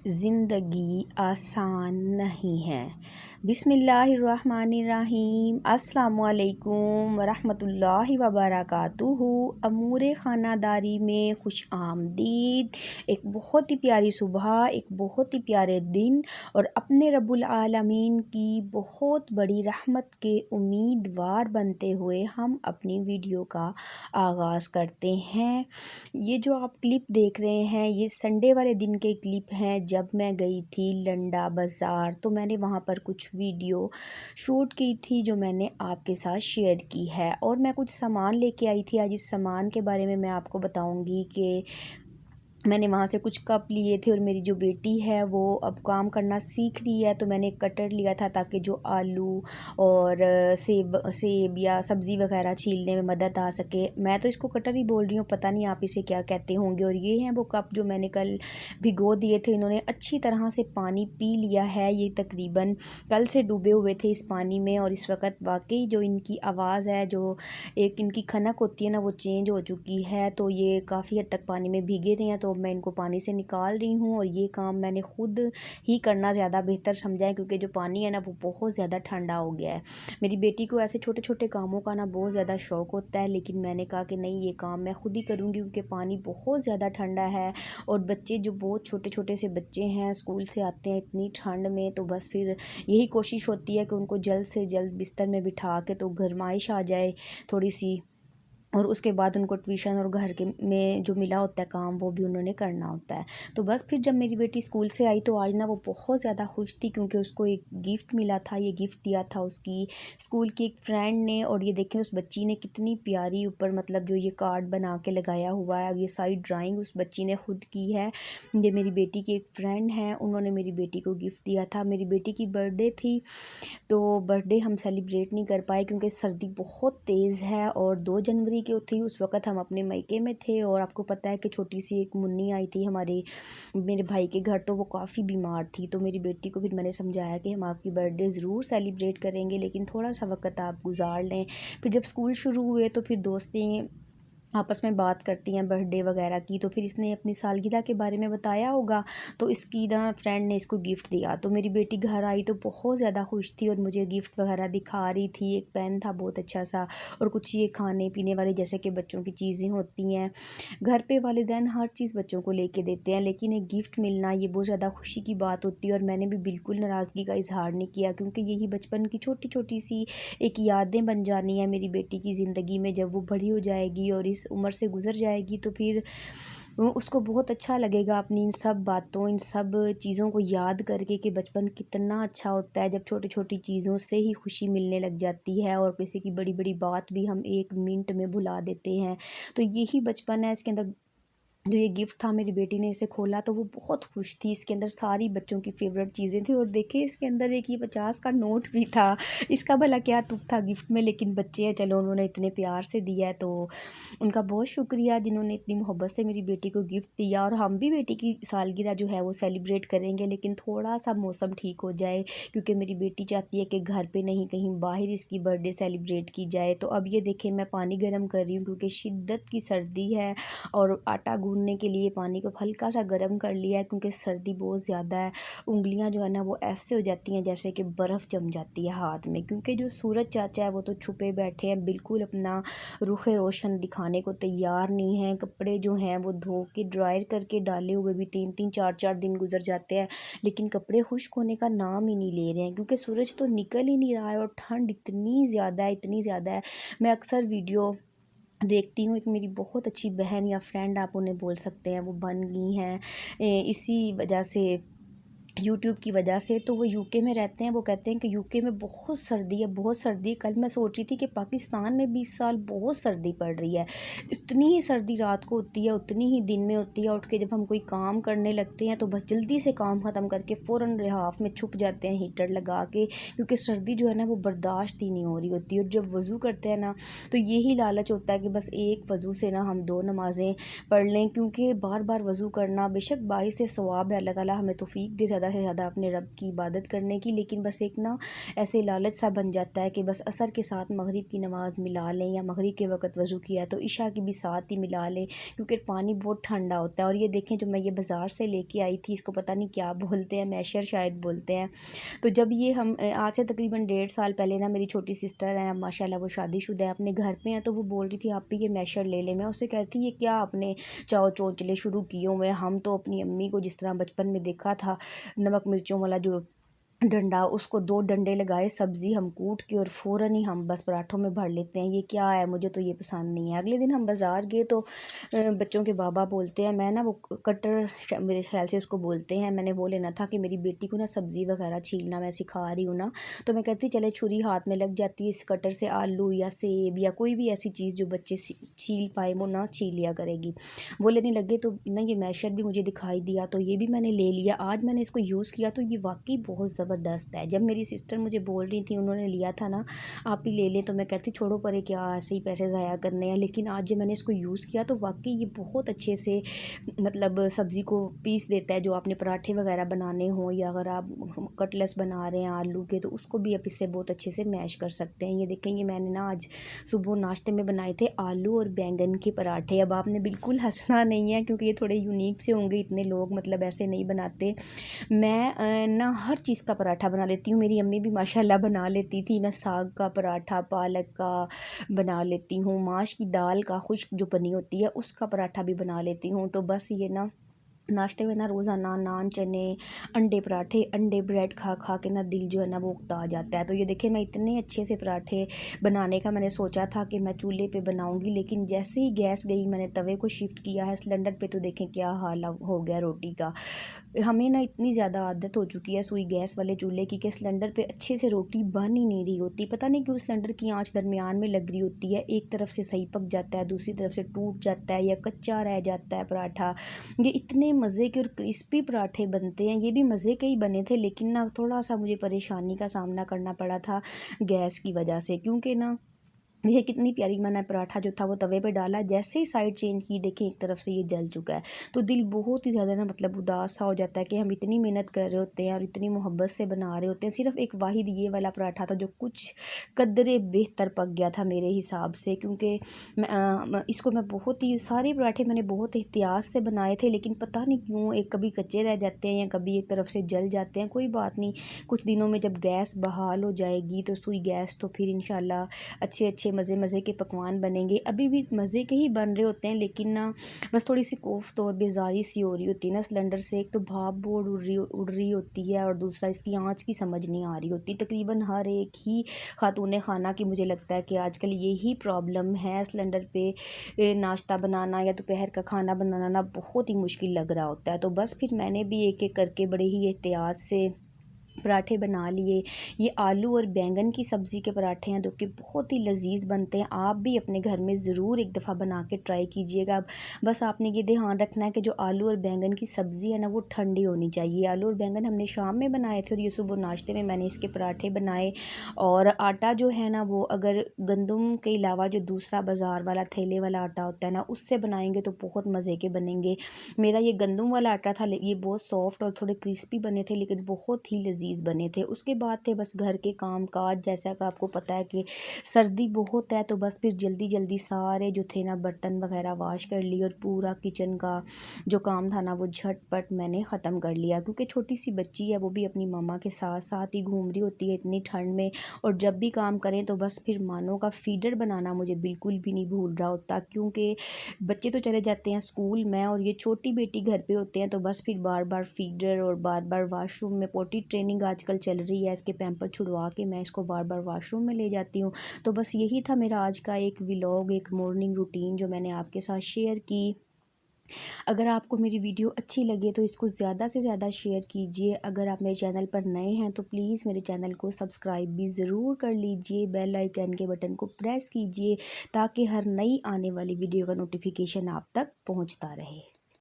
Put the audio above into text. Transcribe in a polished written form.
ज़िंदगी आसान नहीं है। बिस्मिल्लाहिर्रहमानिर्रहीम। अस्सलामुअलैकुम वरहमतुल्लाहि वबरकातुहू। अमूरे ख़ानादारी में खुश आमदीद। एक बहुत ही प्यारी सुबह, एक बहुत ही प्यारे दिन और अपने रब्बुल आलमीन की बहुत बड़ी रहमत के उम्मीदवार बनते हुए हम अपनी वीडियो का आगाज़ करते हैं। ये जो आप क्लिप देख रहे हैं ये संडे वाले दिन के क्लिप हैं जब मैं गई थी लंडा बाज़ार। तो मैंने वहाँ पर कुछ वीडियो शूट की थी जो मैंने आपके साथ शेयर की है और मैं कुछ सामान लेके आई थी। आज इस सामान के बारे में मैं आपको बताऊंगी कि मैंने वहाँ से कुछ कप लिए थे और मेरी जो बेटी है वो अब काम करना सीख रही है तो मैंने एक कटर लिया था ताकि जो आलू और सेब या सब्ज़ी वगैरह छीलने में मदद आ सके। मैं तो इसको कटर ही बोल रही हूँ, पता नहीं आप इसे क्या कहते होंगे। और ये हैं वो कप जो मैंने कल भिगो दिए थे। इन्होंने अच्छी तरह से पानी पी लिया है। ये तकरीबन कल से डूबे हुए थे इस पानी में और इस वक्त वाकई जो इनकी आवाज़ है, जो एक इनकी खनक होती है ना, वो चेंज हो चुकी है। तो ये काफ़ी हद तक पानी में भीगे रहे हैं तो मैं इनको पानी से निकाल रही हूँ और ये काम मैंने खुद ही करना ज़्यादा बेहतर समझा है क्योंकि जो पानी है ना वो बहुत ज़्यादा ठंडा हो गया है। मेरी बेटी को ऐसे छोटे छोटे कामों का ना बहुत ज़्यादा शौक़ होता है, लेकिन मैंने कहा कि नहीं, ये काम मैं खुद ही करूँगी क्योंकि पानी बहुत ज़्यादा ठंडा है। और बच्चे जो बहुत छोटे छोटे से बच्चे हैं स्कूल से आते हैं इतनी ठंड में, तो बस फिर यही कोशिश होती है कि उनको जल्द से जल्द बिस्तर में बिठा के तो गर्माइश आ जाए थोड़ी सी, और उसके बाद उनको ट्यूशन और घर के में जो मिला होता है काम वो भी उन्होंने करना होता है। तो बस फिर जब मेरी बेटी स्कूल से आई तो आज ना वो बहुत ज़्यादा खुश थी क्योंकि उसको एक गिफ्ट मिला था। ये गिफ्ट दिया था उसकी स्कूल की एक फ्रेंड ने। और ये देखें उस बच्ची ने कितनी प्यारी ऊपर मतलब जो ये कार्ड बना के लगाया हुआ है और ये सारी ड्राइंग उस बच्ची ने खुद की है। ये मेरी बेटी की एक फ्रेंड है, उन्होंने मेरी बेटी को गिफ्ट दिया था। मेरी बेटी की बर्थडे थी तो बर्थडे हम सेलिब्रेट नहीं कर पाए क्योंकि सर्दी बहुत तेज़ है और 2 जनवरी की थी। उस वक़्त हम अपने मायके में थे और आपको पता है कि छोटी सी एक मुन्नी आई थी हमारे मेरे भाई के घर, तो वो काफ़ी बीमार थी। तो मेरी बेटी को फिर मैंने समझाया कि हम आपकी बर्थडे ज़रूर सेलिब्रेट करेंगे लेकिन थोड़ा सा वक़्त आप गुजार लें। फिर जब स्कूल शुरू हुए तो फिर दोस्तें आपस में बात करती हैं बर्थडे वगैरह की, तो फिर इसने अपनी सालगिरह के बारे में बताया होगा तो इसकी ना फ्रेंड ने इसको गिफ्ट दिया। तो मेरी बेटी घर आई तो बहुत ज़्यादा खुश थी और मुझे गिफ्ट वगैरह दिखा रही थी। एक पेन था बहुत अच्छा सा और कुछ ये खाने पीने वाले जैसे कि बच्चों की चीज़ें होती हैं। घर पे वालिदैन हर चीज़ बच्चों को लेके देते हैं लेकिन एक गिफ्ट मिलना ये बहुत ज़्यादा खुशी की बात होती है। और मैंने भी बिल्कुल नाराज़गी का इजहार नहीं किया क्योंकि यही बचपन की छोटी छोटी सी एक यादें बन जानी है मेरी बेटी की ज़िंदगी में। जब वो बड़ी हो जाएगी और इस उम्र से गुज़र जाएगी तो फिर उसको बहुत अच्छा लगेगा अपनी इन सब बातों, इन सब चीज़ों को याद करके कि बचपन कितना अच्छा होता है जब छोटी छोटी चीज़ों से ही खुशी मिलने लग जाती है और किसी की बड़ी बड़ी बात भी हम 1 मिनट में भुला देते हैं। तो यही बचपन है। इसके अंदर जो ये गिफ्ट था मेरी बेटी ने इसे खोला तो वो बहुत खुश थी। इसके अंदर सारी बच्चों की फेवरेट चीज़ें थी और देखिए इसके अंदर एक ये 50 का नोट भी था। इसका भला क्या तुक था गिफ्ट में, लेकिन बच्चे हैं, चलो उन्होंने इतने प्यार से दिया है तो उनका बहुत शुक्रिया जिन्होंने इतनी मोहब्बत से मेरी बेटी को गिफ्ट दिया। और हम भी बेटी की सालगिरह जो है वो सेलिब्रेट करेंगे लेकिन थोड़ा सा मौसम ठीक हो जाए क्योंकि मेरी बेटी चाहती है कि घर पे नहीं कहीं बाहर इसकी बर्थडे सेलिब्रेट की जाए। तो अब ये देखें मैं पानी गर्म कर रही हूँ क्योंकि शिद्दत की सर्दी है और आटा गूंदने के लिए पानी को हल्का सा गर्म कर लिया है क्योंकि सर्दी बहुत ज़्यादा है। उंगलियां जो है ना वो ऐसे हो जाती हैं जैसे कि बर्फ़ जम जाती है हाथ में, क्योंकि जो सूरज चाचा है वो तो छुपे बैठे हैं, बिल्कुल अपना रुख रोशन दिखाने को तैयार नहीं हैं। कपड़े जो हैं वो धो के ड्रायर करके डाले हुए भी 3-3 4-4 दिन गुजर जाते हैं लेकिन कपड़े खुश्क होने का नाम ही नहीं ले रहे हैं क्योंकि सूरज तो निकल ही नहीं रहा है और ठंड इतनी ज़्यादा है, इतनी ज़्यादा है। मैं अक्सर वीडियो देखती हूँ, एक मेरी बहुत अच्छी बहन या फ्रेंड आप उन्हें बोल सकते हैं, वो बन गई हैं इसी वजह से, यूट्यूब की वजह से। तो वो यूके में रहते हैं। वो कहते हैं कि यूके में बहुत सर्दी है, बहुत सर्दी। कल मैं सोच रही थी कि पाकिस्तान में भी इस साल बहुत सर्दी पड़ रही है। इतनी ही सर्दी रात को होती है उतनी ही दिन में होती है। उठ के जब हम कोई काम करने लगते हैं तो बस जल्दी से काम ख़त्म करके फ़ौरन लिहाफ में छुप जाते हैं हीटर लगा के क्योंकि सर्दी जो है ना वो बर्दाश्त ही नहीं हो रही होती। और जब वज़ू करते हैं ना तो यही लालच होता है कि बस एक वज़ू से ना हम 2 नमाज़ें पढ़ लें क्योंकि बार बार वज़ू करना बेशक बाइस से सवाब है, अल्लाह ताला हमें तौफीक दे ज़्यादा ज़्यादा से ज़्यादा अपने रब की इबादत करने की, लेकिन बस एक ना ऐसे लालच सा बन जाता है कि बस असर के साथ मगरिब की नमाज़ मिला लें, या मगरिब के वक्त वज़ू किया तो इशा की भी साथ ही मिला लें, क्योंकि पानी बहुत ठंडा होता है। और ये देखें, जो मैं ये बाज़ार से लेके आई थी, इसको पता नहीं क्या बोलते हैं, मैशर शायद बोलते हैं। तो जब ये हम आज से तकरीबन 1.5 साल पहले ना, मेरी छोटी सिस्टर है माशाल्लाह, वो शादीशुदा है, अपने घर पे हैं, तो वो बोल रही थी आप भी ये मैशर ले लें। मैं उससे कहती ये क्या आपने चाव चोंचले शुरू किए हुए हैं, हम तो अपनी अम्मी को जिस तरह बचपन में देखा था, नमक मिर्चों वाला जो डंडा, उसको 2 डंडे लगाए, सब्ज़ी हम कूट के और फ़ौरन ही हम बस पराठों में भर लेते हैं, ये क्या है, मुझे तो ये पसंद नहीं है। अगले दिन हम बाज़ार गए तो बच्चों के बाबा बोलते हैं, मैं ना वो कटर मेरे ख्याल से उसको बोलते हैं, मैंने वो लेना था कि मेरी बेटी को ना सब्ज़ी वगैरह छीलना मैं सिखा रही हूँ ना, तो मैं कहती चले छुरी हाथ में लग जाती है, इस कटर से आलू या सेब या कोई भी ऐसी चीज़ जो बच्चे छील पाए वो ना छील लिया करेगी। वो लेने लगे तो ना ये मैशर भी मुझे दिखाई दिया, तो ये भी मैंने ले लिया। आज मैंने इसको यूज़ किया तो ये वाकई बहुत ज़बरदस्त है। जब मेरी सिस्टर मुझे बोल रही थी, उन्होंने लिया था ना, आप ही ले लें, तो मैं कहती छोड़ो परे, क्या ऐसे ही पैसे ज़ाया करने हैं। लेकिन आज जब मैंने इसको यूज़ किया तो वाकई ये बहुत अच्छे से मतलब सब्ज़ी को पीस देता है। जो आपने पराठे वगैरह बनाने हों, या अगर आप कटलेट्स बना रहे हैं आलू के, तो उसको भी आप इससे बहुत अच्छे से मैश कर सकते हैं। ये देखेंगे, मैंने ना आज सुबह नाश्ते में बनाए थे आलू और बैंगन के पराठे। अब आपने बिल्कुल हंसना नहीं है, क्योंकि ये थोड़े यूनिक से होंगे, इतने लोग मतलब ऐसे नहीं बनाते। मैं ना हर चीज़ का पराठा बना लेती हूँ, मेरी अम्मी भी माशाल्लाह बना लेती थी। मैं साग का पराठा, पालक का बना लेती हूँ, माश की दाल का खुश्क जो बनी होती है उसका पराठा भी बना लेती हूँ। तो बस ये ना नाश्ते में ना रोज़ाना नान, चने, अंडे पराठे, अंडे ब्रेड खा खा के ना दिल जो है ना वो उकता जाता है। तो ये देखिए, मैं इतने अच्छे से पराठे बनाने का मैंने सोचा था कि मैं चूल्हे पे बनाऊंगी, लेकिन जैसे ही गैस गई, मैंने तवे को शिफ्ट किया है सिलेंडर पे, तो देखें क्या हाल हो गया रोटी का। हमें ना इतनी ज़्यादा आदत हो चुकी है सुई गैस वाले चूल्हे की, कि सिलेंडर पे अच्छे से रोटी बन ही नहीं रही होती। पता नहीं क्यों सिलेंडर की आंच दरमियान में लग रही होती है, एक तरफ से सही पक जाता है, दूसरी तरफ से टूट जाता है या कच्चा रह जाता है पराठा। ये इतने मज़े के और क्रिस्पी पराठे बनते हैं, ये भी मज़े के ही बने थे, लेकिन ना थोड़ा सा मुझे परेशानी का सामना करना पड़ा था गैस की वजह से। क्योंकि ना ये कितनी प्यारी, मैंने पराठा जो था वो तवे पे डाला, जैसे ही साइड चेंज की, देखें एक तरफ से ये जल चुका है। तो दिल बहुत ही ज़्यादा ना मतलब उदास सा हो जाता है कि हम इतनी मेहनत कर रहे होते हैं और इतनी मोहब्बत से बना रहे होते हैं। सिर्फ एक वाहिद ये वाला पराठा था जो कुछ कदरे बेहतर पक गया था मेरे हिसाब से, क्योंकि इसको मैं बहुत ही, सारे पराठे मैंने बहुत एहतियात से बनाए थे, लेकिन पता नहीं क्यों एक कभी कच्चे रह जाते हैं या कभी एक तरफ से जल जाते हैं। कोई बात नहीं, कुछ दिनों में जब गैस बहाल हो जाएगी तो सुई गैस, तो फिर इंशाल्लाह अच्छे अच्छे मज़े मज़े के पकवान बनेंगे। अभी भी मज़े के ही बन रहे होते हैं, लेकिन ना बस थोड़ी सी कोफ्त और बेजारी सी हो रही होती है ना सिलेंडर से। एक तो भाप बहुत उड़ रही होती है, और दूसरा इसकी आंच की समझ नहीं आ रही होती। तकरीबन हर एक ही खातून खाना की मुझे लगता है कि आजकल यही प्रॉब्लम है, सिलेंडर पे नाश्ता बनाना या दोपहर का खाना बनाना ना बहुत ही मुश्किल लग रहा होता है। तो बस फिर मैंने भी एक एक करके बड़े ही एहतियात से पराठे बना लिए। ये आलू और बैंगन की सब्ज़ी के पराठे हैं, जो कि बहुत ही लजीज बनते हैं। आप भी अपने घर में ज़रूर एक दफ़ा बना के ट्राई कीजिएगा। बस आपने ये ध्यान रखना है कि जो आलू और बैंगन की सब्ज़ी है ना, वो ठंडी होनी चाहिए। आलू और बैंगन हमने शाम में बनाए थे, और ये सुबह नाश्ते में मैंने इसके पराठे बनाए। और आटा जो है ना, वो अगर गंदम के अलावा जो दूसरा बाज़ार वाला ठेले वाला आटा होता है ना, उससे बनाएंगे तो बहुत मज़े के बनेंगे। मेरा ये गंदम वाला आटा था, ये बहुत सॉफ्ट और थोड़े क्रिस्पी बने थे, लेकिन बहुत ही लजीज बने थे। उसके बाद थे बस घर के काम काज, जैसा कि आपको पता है कि सर्दी बहुत है, तो बस फिर जल्दी जल्दी सारे जो थे ना बर्तन वगैरह वाश कर लिए, और पूरा किचन का जो काम था ना वो झटपट मैंने ख़त्म कर लिया। क्योंकि छोटी सी बच्ची है, वो भी अपनी मामा के साथ साथ ही घूम रही होती है इतनी ठंड में, और जब भी काम करें तो बस फिर मानों का फीडर बनाना मुझे बिल्कुल भी नहीं भूल रहा होता। क्योंकि बच्चे तो चले जाते हैं स्कूल में, और ये छोटी बेटी घर पे होते हैं, तो बस फिर बार बार फीडर और बार बार वाशरूम में, पोटी ट्रेनिंग आजकल चल रही है, इसके पैम्पर छुड़वा के मैं इसको बार बार वाशरूम में ले जाती हूँ। तो बस यही था मेरा आज का एक व्लॉग, एक मॉर्निंग रूटीन जो मैंने आपके साथ शेयर की। अगर आपको मेरी वीडियो अच्छी लगे तो इसको ज़्यादा से ज़्यादा शेयर कीजिए। अगर आप मेरे चैनल पर नए हैं तो प्लीज़ मेरे चैनल को सब्सक्राइब भी ज़रूर कर लीजिए, बेल आइकन के बटन को प्रेस कीजिए, ताकि हर नई आने वाली वीडियो का नोटिफिकेशन आप तक पहुँचता रहे।